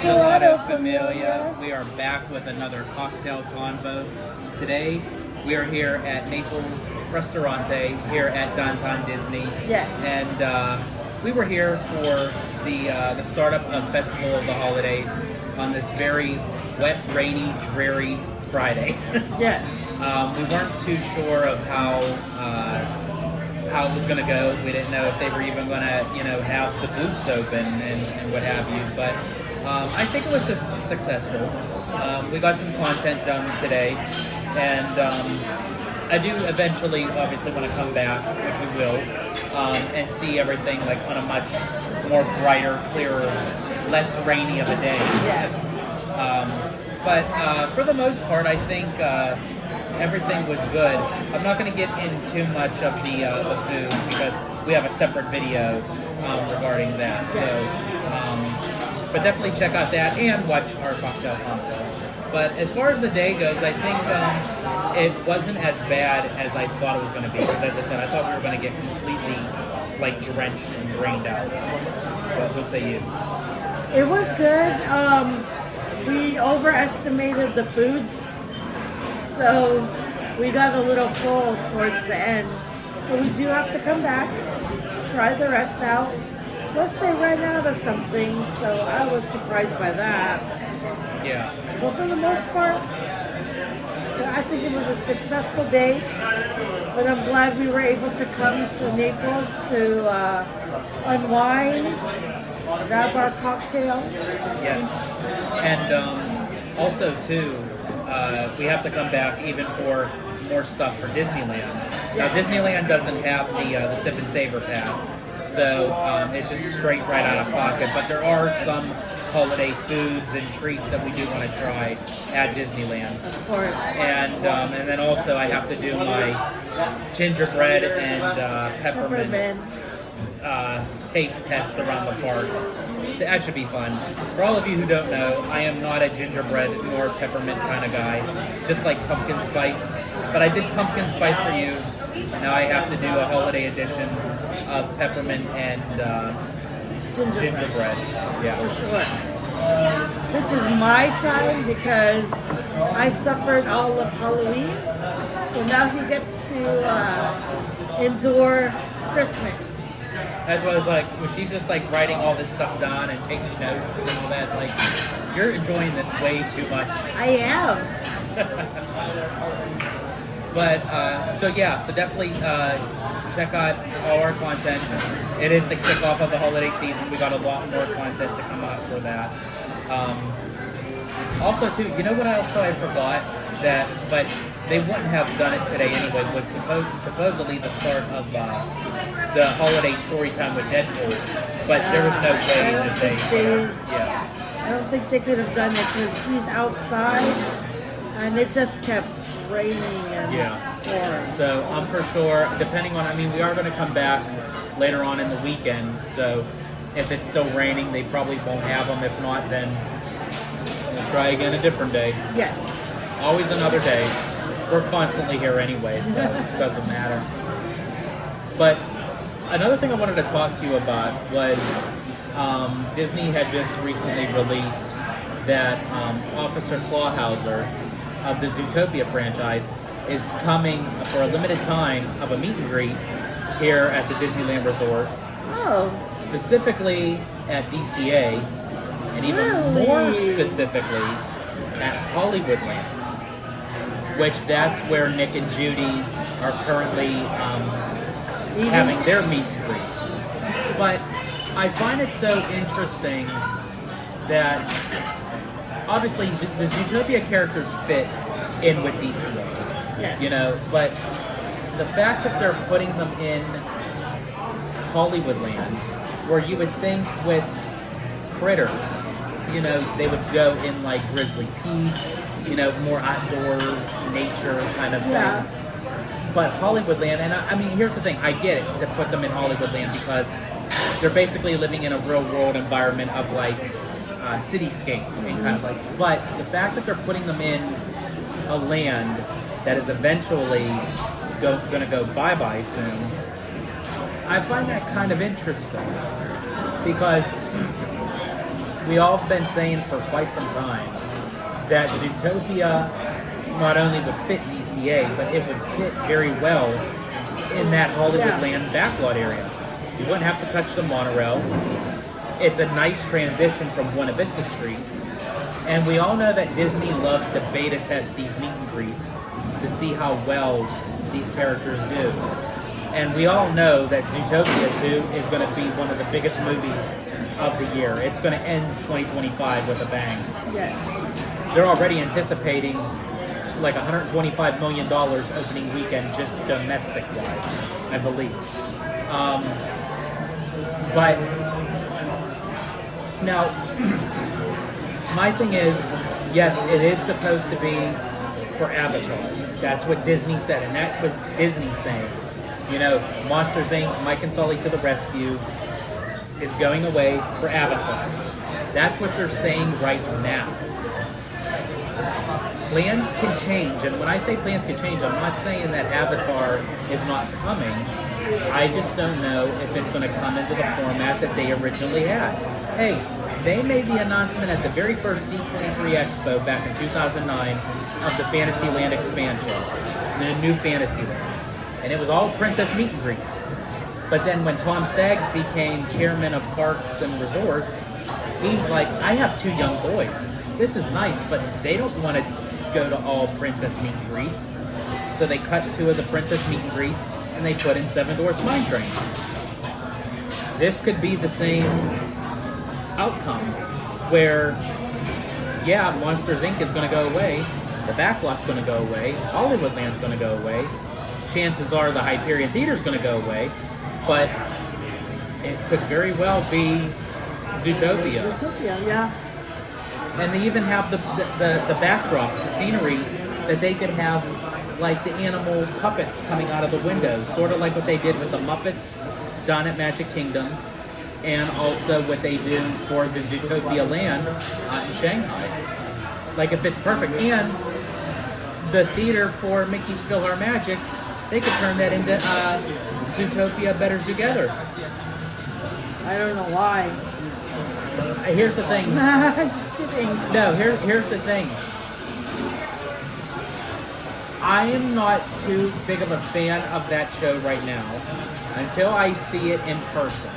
Gelato Familia. We are back with another cocktail convo. Today, we are here at Naples Restaurante here at Downtown Disney. Yes. And we were here for the startup of Festival of the Holidays on this very wet, rainy, dreary Friday. Yes. We weren't too sure of how it was going to go. We didn't know if they were even going to, have the booths open and what have you. But I think it was successful. We got some content done today, and I do eventually, obviously, want to come back, which we will, and see everything like on a much more brighter, clearer, less rainy of a day. Yes. But for the most part, I think everything was good. I'm not going to get in too much of the food because we have a separate video regarding that. So, but definitely check out that and watch our cocktail convo. But as far as the day goes, I think it wasn't as bad as I thought it was going to be. Because as I said, I thought we were going to get completely drenched and rained out. What say you? It was good. We overestimated the foods, so we got a little full towards the end. So we do have to come back, try the rest out. Plus they ran out of something, so I was surprised by that. Yeah. But for the most part, I think it was a successful day. But I'm glad we were able to come to Naples to unwind, grab our cocktail. Yes. And also, too, we have to come back even for more stuff for Disneyland. Now, Disneyland doesn't have the Sip and Savor Pass, so it's just straight right out of pocket. But there are some holiday foods and treats that we do want to try at Disneyland. Of course. And then also I have to do my gingerbread and peppermint taste test around the park. That should be fun. For all of you who don't know, I am not a gingerbread nor peppermint kind of guy, just like pumpkin spice. But I did pumpkin spice for you. Now I have to do a holiday edition of peppermint and gingerbread. Yeah. For sure. This is my time because I suffered all of Halloween. So now he gets to endure Christmas. That's what I was like, when she's just writing all this stuff down and taking notes and all that, it's like, you're enjoying this way too much. I am. But, so definitely check out all our content. It is the kickoff of the holiday season. We got a lot more content to come out for that. Also, too, you know what I forgot? But they wouldn't have done it today anyway, was supposedly the start of the holiday story time with Deadpool. But there was no way that I don't think they could have done it because he's outside and it just kept raining and pouring. So I'm for sure, depending on, we are going to come back later on in the weekend. So if it's still raining, they probably won't have them. If not, then we'll try again a different day. Yes. Always another day. We're constantly here anyway, so it doesn't matter. But another thing I wanted to talk to you about was Disney had just recently released that Officer Clawhauser of the Zootopia franchise is coming for a limited time of a meet and greet here at the Disneyland Resort. Oh. Specifically at DCA, and even more specifically at Hollywoodland, which that's where Nick and Judy are currently having their meet and greets. But I find it so interesting that obviously the Zootopia characters fit in with DCA, yes. But the fact that they're putting them in Hollywoodland, where you would think with Critters, they would go in Grizzly Peak, more outdoor nature kind of thing. But Hollywoodland, and here's the thing, I get it to put them in Hollywoodland because they're basically living in a real world environment of cityscape and kind of but the fact that they're putting them in a land that is eventually going to go bye-bye soon, I find that kind of interesting because we all have been saying for quite some time that Zootopia not only would fit DCA, but it would fit very well in that Hollywoodland backlot area. You wouldn't have to touch the monorail. It's a nice transition from Buena Vista Street. And we all know that Disney loves to beta test these meet and greets to see how well these characters do. And we all know that Zootopia 2 is going to be one of the biggest movies of the year. It's going to end 2025 with a bang. Yes. They're already anticipating like $125 million opening weekend just domestic-wise, I believe. But now, my thing is, yes, it is supposed to be for Avatar. That's what Disney said, and that was Disney saying, you know, Monsters Inc., Mike and Sully to the rescue is going away for Avatar. That's what they're saying right now. Plans can change, and when I say plans can change, I'm not saying that Avatar is not coming. I just don't know if it's going to come into the format that they originally had. Hey, they made the announcement at the very first D23 Expo back in 2009 of the Fantasyland expansion, the new Fantasyland. And it was all princess meet and greets. But then when Tom Staggs became chairman of parks and resorts, he's like, I have 2 young boys. This is nice, but they don't want to go to all princess meet and greets. So they cut 2 of the princess meet and greets and they put in Seven Dwarfs Mine Train. This could be the same outcome where, yeah, Monsters Inc. is going to go away, the backlot's going to go away, Hollywoodland's going to go away, chances are the Hyperion Theater is going to go away, but it could very well be Zootopia. Zootopia, yeah. And they even have the backdrops, the scenery, that they could have like the animal puppets coming out of the windows, sort of like what they did with the Muppets done at Magic Kingdom, and also what they do for the Zootopia land in Shanghai. Like, it fits perfect. And the theater for Mickey's PhilharMagic, they could turn that into Zootopia Better Together. I don't know why. Here's the thing. Just kidding. No, here's the thing. I am not too big of a fan of that show right now until I see it in person.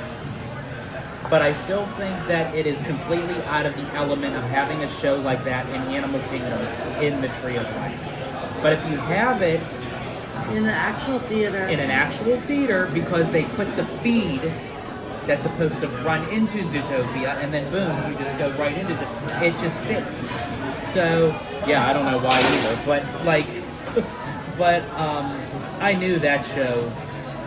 But I still think that it is completely out of the element of having a show like that in Animal Kingdom in the Tree of Life. But if you have it in an actual theater, because they put the feed that's supposed to run into Zootopia, and then boom, you just go right into it. It just fits. So, yeah, I don't know why either, but I knew that show,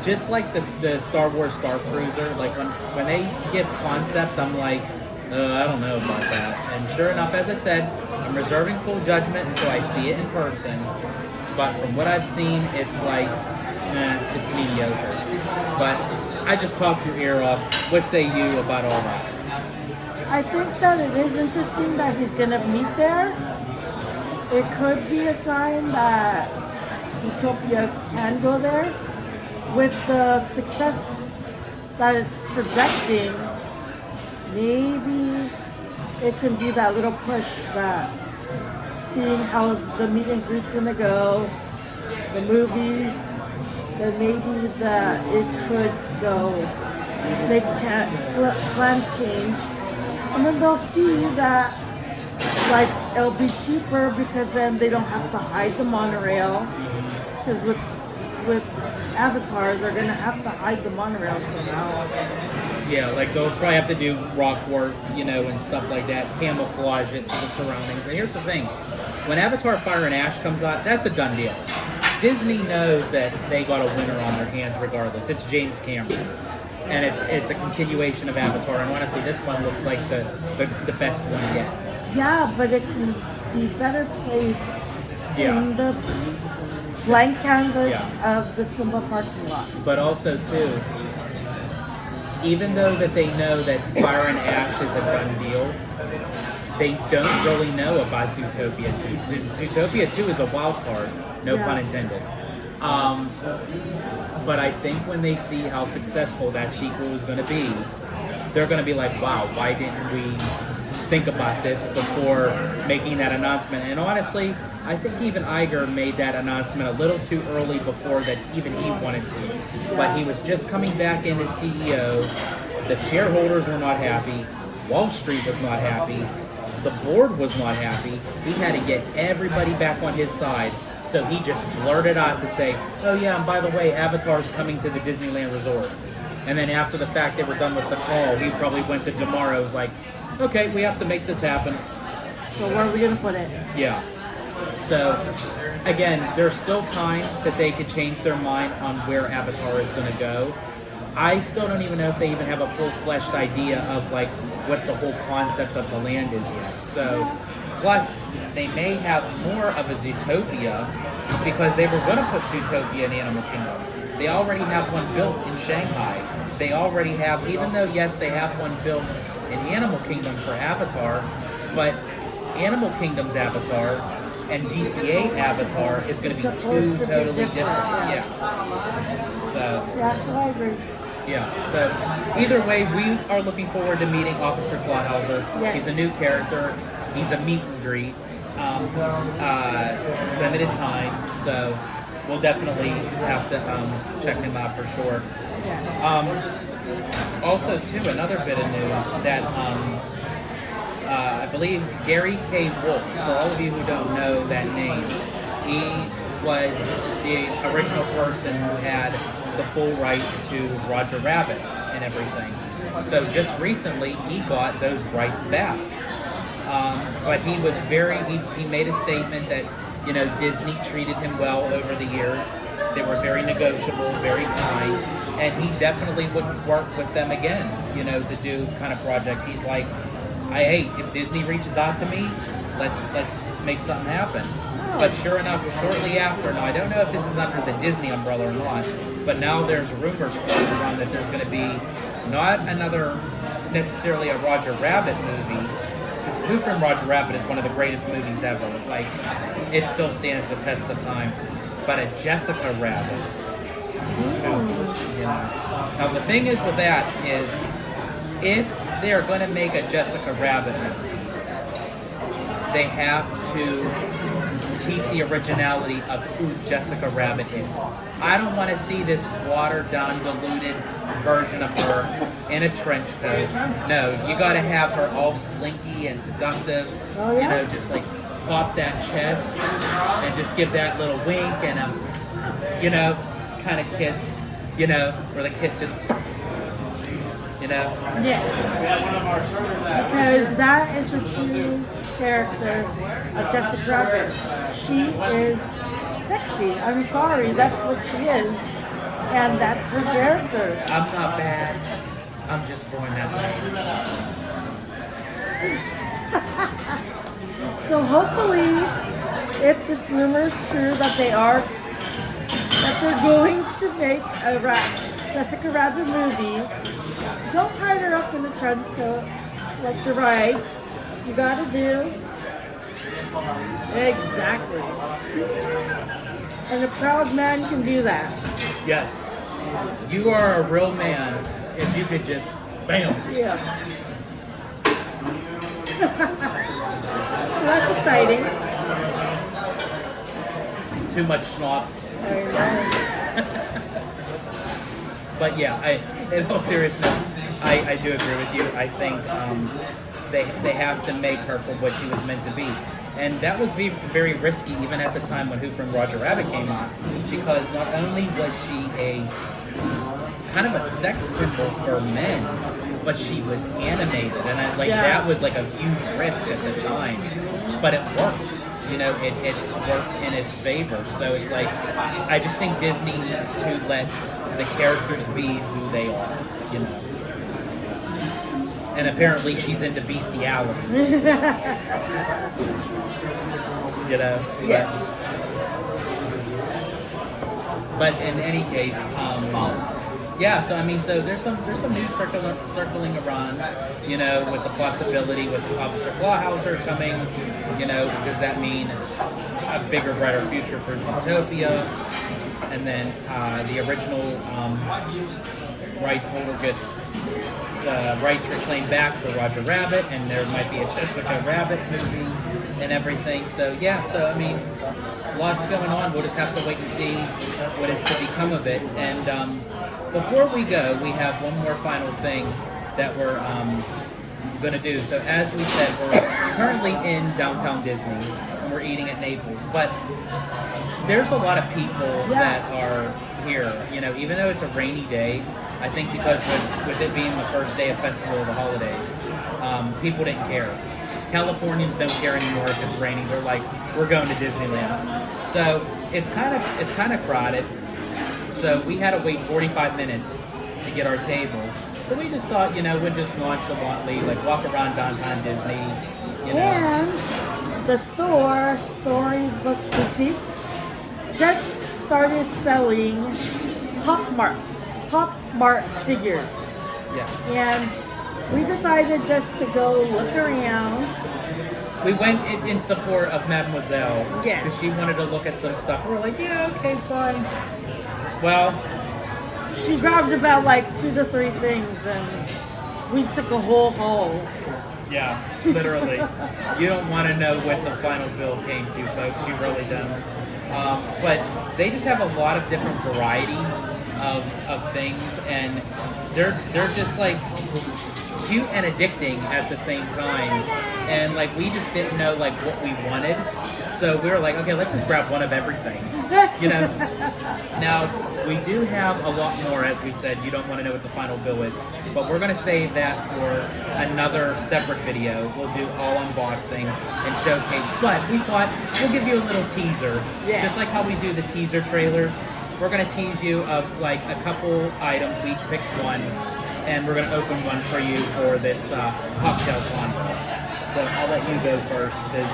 just like the Star Wars Star Cruiser, like when they give concepts, I'm like, I don't know about that. And sure enough, as I said, I'm reserving full judgment until I see it in person. But from what I've seen, it's like, it's mediocre. But I just talked your ear off. What say you about all that? I think that it is interesting that he's going to meet there. It could be a sign that Zootopia can go there. With the success that it's projecting, maybe it can be that little push that seeing how the meet and greet's going to go, the movie, then maybe that it could go, make plans change, and then they'll see that like it'll be cheaper because then they don't have to hide the monorail, because with Avatar they're gonna have to hide the monorail somehow. Yeah, like they'll probably have to do rock work, and stuff like that, camouflage it to the surroundings. But here's the thing, when Avatar Fire and Ash comes out, that's a done deal. Disney knows that they got a winner on their hands regardless. It's James Cameron. And it's a continuation of Avatar. And honestly, this one looks like the best one yet. Yeah, but it can be better placed in the blank canvas of the Simba parking lot. But also, too, even though that they know that Fire and Ash is a done deal, they don't really know about Zootopia 2. Zootopia 2 is a wild card, no pun intended. But I think when they see how successful that sequel is going to be, they're going to be like, wow, why didn't we think about this before making that announcement. And honestly, I think even Iger made that announcement a little too early before that even he wanted to. But he was just coming back in as CEO. The shareholders were not happy. Wall Street was not happy. The board was not happy. He had to get everybody back on his side. So he just blurted out to say, oh yeah, and by the way, Avatar's coming to the Disneyland Resort. And then after the fact they were done with the call, he probably went to Tomorrow's like, okay, we have to make this happen. So where are we going to put it? Yeah. So, again, there's still time that they could change their mind on where Avatar is going to go. I still don't even know if they even have a full-fleshed idea of, like, what the whole concept of the land is yet. So, plus, they may have more of a Zootopia because they were going to put Zootopia in Animal Kingdom. They already have one built in Shanghai. They already have, even though, yes, they have one built in Animal Kingdom for Avatar, but Animal Kingdom's Avatar and DCA Avatar is going to be two totally different. Yeah. So I agree. Yeah. So either way, we are looking forward to meeting Officer Clawhauser. Yes. He's a new character. He's a meet and greet. Limited time, so we'll definitely have to check him out for sure. Yes. Also, too, another bit of news that I believe Gary K. Wolf, for all of you who don't know that name, he was the original person who had the full rights to Roger Rabbit and everything. So just recently, he got those rights back. But he was he made a statement that, you know, Disney treated him well over the years. They were very negotiable, very kind, and he definitely would work with them again, you know, to do kind of projects. He's like, hey, if Disney reaches out to me, let's make something happen. But sure enough, shortly after, now I don't know if this is under the Disney umbrella or not, but now there's rumors floating around that there's going to be not another necessarily a Roger Rabbit movie. Because Who Framed Roger Rabbit is one of the greatest movies ever. Like, it still stands the test of time. But a Jessica Rabbit. Now the thing is with that is, if they're going to make a Jessica Rabbit movie, they have to keep the originality of who Jessica Rabbit is. I don't want to see this watered down, diluted version of her in a trench coat. No, you got to have her all slinky and seductive. Oh, yeah? You know, just like pop that chest and just give that little wink and you know, kind of kiss, you know, where the kiss just, you know. Yes. Because that is the true character of Jessica Rabbit. She is sexy. I'm sorry, that's what she is. And that's her character. I'm not bad. I'm just born that way. So hopefully, if this rumor is true that they're going to make a Jessica Rabbit movie, don't hide her up in a trench coat like the ride. You gotta do exactly. And a proud man can do that. Yes. You are a real man if you could just, bam. Yeah. So that's exciting. Too much schnapps. I know. But yeah, in all seriousness, I do agree with you. I think they have to make her for what she was meant to be. And that was very risky even at the time when Who Framed Roger Rabbit came out, because not only was she a kind of a sex symbol for men, but she was animated, and that was like a huge risk at the time. But it worked. You know, it worked in its favor. So it's like, I just think Disney needs to let the characters be who they are, you know. And apparently she's into bestiality. You know? Yeah. But in any case, yeah, so I mean, so there's some news circling around, you know, with the possibility with Officer Clawhauser coming, you know, does that mean a bigger, brighter future for Zootopia? And then the original rights holder gets the rights reclaimed back for Roger Rabbit, and there might be a Jessica Rabbit movie and everything. So yeah, so I mean, lots going on. We'll just have to wait and see what is to become of it. And before we go, we have one more final thing that we're going to do. So as we said, we're currently in downtown Disney, and we're eating at Naples. But there's a lot of people that are here. You know, even though it's a rainy day, I think because with it being the first day of Festival of the Holidays, people didn't care. Californians don't care anymore if it's raining. They're like, we're going to Disneyland. So it's kind of crowded. So we had to wait 45 minutes to get our table. So we just thought, you know, we'd just nonchalantly like walk around downtown Disney. You know. And the store, Storybook Boutique, just started selling Pop Mart figures. Yes. And we decided just to go look around. We went in support of Mademoiselle. Yes. Because she wanted to look at some stuff. We were like, yeah, okay, fine. Well, she grabbed about like 2 to 3 things, and we took a whole haul. yeah, literally. You don't want to know what the final bill came to, folks. You really don't. But they just have a lot of different variety of things, and they're just like cute and addicting at the same time. And like we just didn't know like what we wanted, so we were like, okay, let's just grab one of everything. You know. Now we do have a lot more, as we said. You don't want to know what the final bill is, but we're going to save that for another separate video. We'll do all unboxing and showcase. But we thought we'll give you a little teaser, just like how we do the teaser trailers. We're going to tease you of like a couple items. We each pick one, and we're going to open one for you for this cocktail combo. So I'll let you go first, because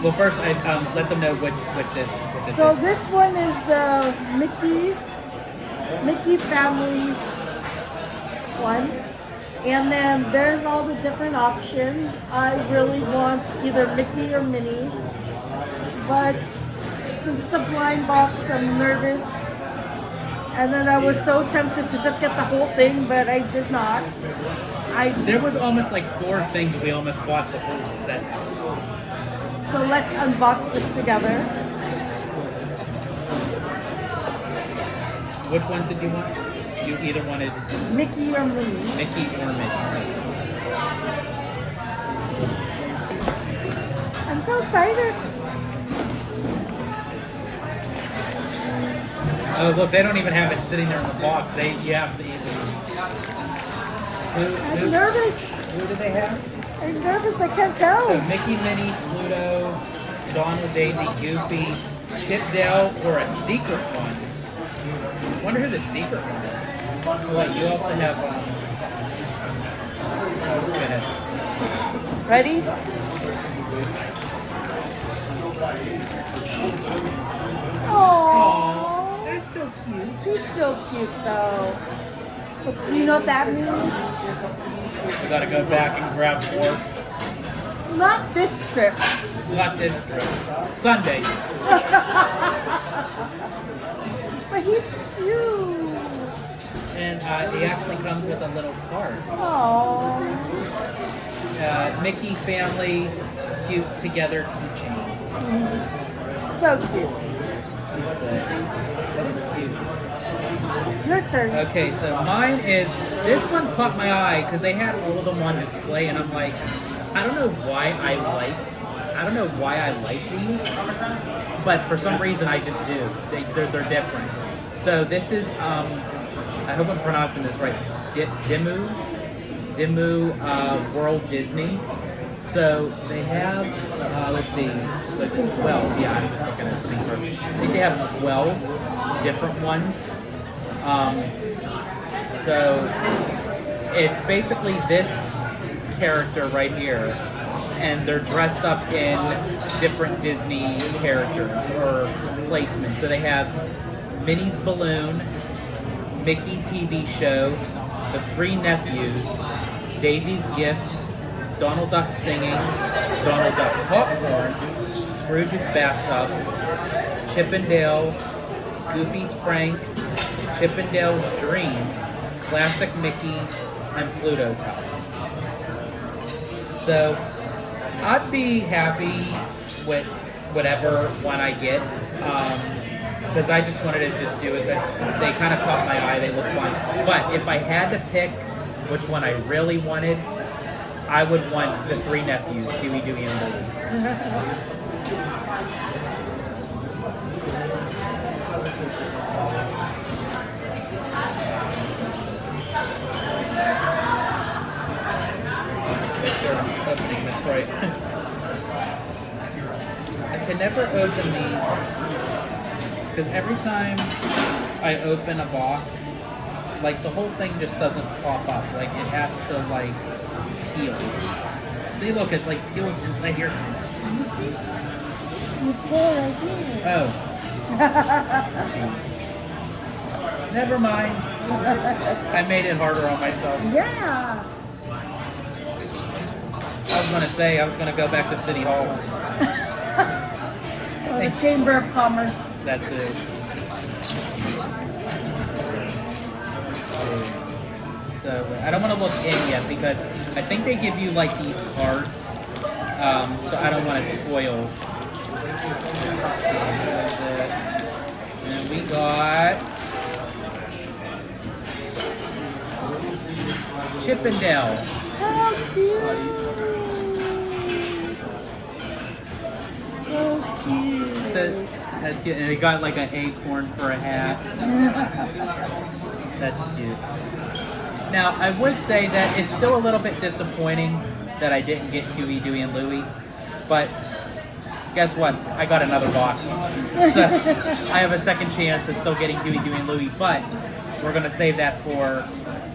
well, first I let them know what this So is. this one is the Mickey family one, and then there's all the different options. I really want either Mickey or Minnie, but since it's a blind box, I'm nervous. And then I was so tempted to just get the whole thing, but I did not. There was almost like 4 things we almost bought the whole set. So let's unbox this together. Which ones did you want? You either wanted Mickey or Minnie. Mickey or Minnie. I'm so excited. Oh look, they don't even have it sitting there in the box. You have to either. I'm nervous. Who do they have? I'm nervous, I can't tell. So Mickey, Minnie, Pluto, Donald, Daisy, Goofy, Chip, Dale, or a secret one. I wonder who the secret one is. Oh wait, you also have oh, go ahead. Ready? Aww. They're still cute. He's still cute though. But you know what that means? We gotta go back and grab more. Not this trip. Not this trip. Sunday. But he's cute. And he actually comes with a little card. Aww. Mickey family cute together keychain. So cute. That is cute. Your turn. Okay, so mine is, this one caught my eye because they had all of them on display, and I'm like, I don't know why I like these, but for some reason I just do. They're different. So this is, I hope I'm pronouncing this right, Dimu World Disney. So they have, let's see, was it 12? Yeah, I'm just looking at these. I think they have 12 different ones. So it's basically this character right here, and they're dressed up in different Disney characters or placements. So they have Minnie's Balloon, Mickey TV Show, The Three Nephews, Daisy's Gift, Donald Duck Singing, Donald Duck Popcorn, Scrooge's Bathtub, Chip and Dale, Goofy's Prank, Chippendale's Dream, Classic Mickey, and Pluto's House. So I'd be happy with whatever one I get, because I just wanted to just do it. They kind of caught my eye. They look fun. But if I had to pick which one I really wanted, I would want the three nephews, Huey, Dewey, and Louie. Opening this right. I can never open these because every time I open a box, like the whole thing just doesn't pop up. Like it has to like peel. See, look, it like peels in layers. You see? You pull right here. Oh. Jeez. Never mind. I made it harder on myself. Yeah. I was gonna say I was gonna go back to City Hall. Or the Chamber of Commerce. That too. So I don't want to look in yet because I think they give you like these cards. So I don't want to spoil. And we got Chippendale. How cute. So cute. So that's cute. And it got like an acorn for a hat. That's cute. Now, I would say that it's still a little bit disappointing that I didn't get Huey, Dewey, and Louie, but guess what? I got another box. So I have a second chance of still getting Huey, Dewey, and Louie, but we're going to save that for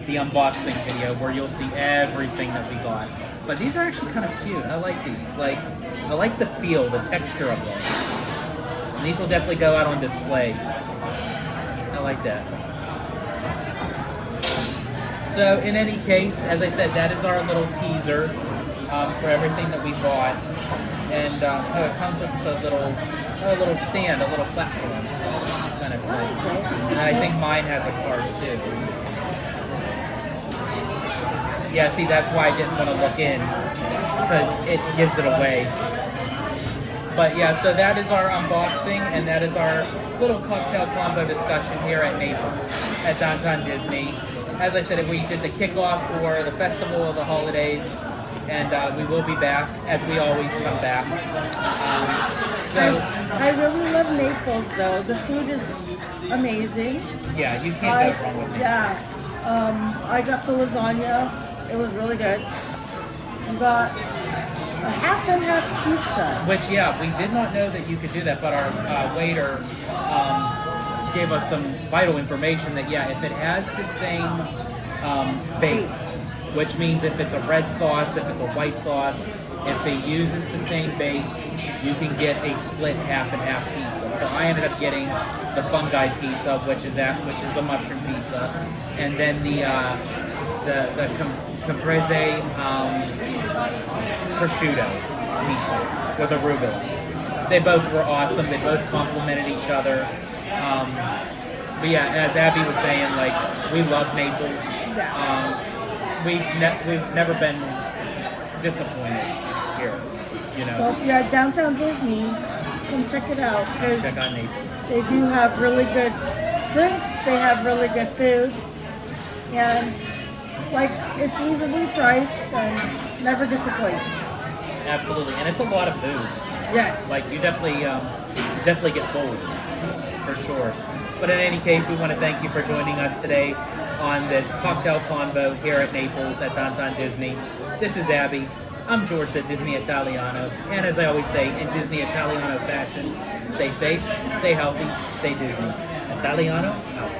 the unboxing video where you'll see everything that we got. But these are actually kind of cute. I like these. Like, I like the feel, the texture of them. And these will definitely go out on display. I like that. So in any case, as I said, that is our little teaser for everything that we bought. And it comes with a little stand, a little platform kind of thing. And I think mine has a card too. Yeah, see, that's why I didn't want to look in, because it gives it away. But yeah, so that is our unboxing, and that is our little cocktail combo discussion here at Naples, at Downtown Disney. As I said, we did the kickoff for the Festival of the Holidays, and we will be back, as we always come back. I really love Naples, though. The food is amazing. Yeah, you can't go wrong with it. Yeah. I got the lasagna. It was really good. We got a half and half pizza. Which, yeah, we did not know that you could do that, but our waiter gave us some vital information that, yeah, if it has the same base, which means if it's a red sauce, if it's a white sauce, if it uses the same base, you can get a split half and half pizza. So I ended up getting the fungi pizza, which is a mushroom pizza, and then the caprese prosciutto pizza with arugula. They both were awesome. They both complemented each other. But yeah, as Abby was saying, like, we love Naples. We've never been disappointed here, you know. So if you're at Downtown Disney, come check it out, because Check out Naples. they do have really good drinks, they have really good food, and like, it's reasonably priced and never disappoints. Absolutely, and it's a lot of food. Yes. Like, you definitely get full, for sure. But in any case, we want to thank you for joining us today on this cocktail convo here at Naples at Downtown Disney. This is Abby. I'm George at Disney Italiano. And as I always say, in Disney Italiano fashion, stay safe, stay healthy, stay Disney. Italiano out.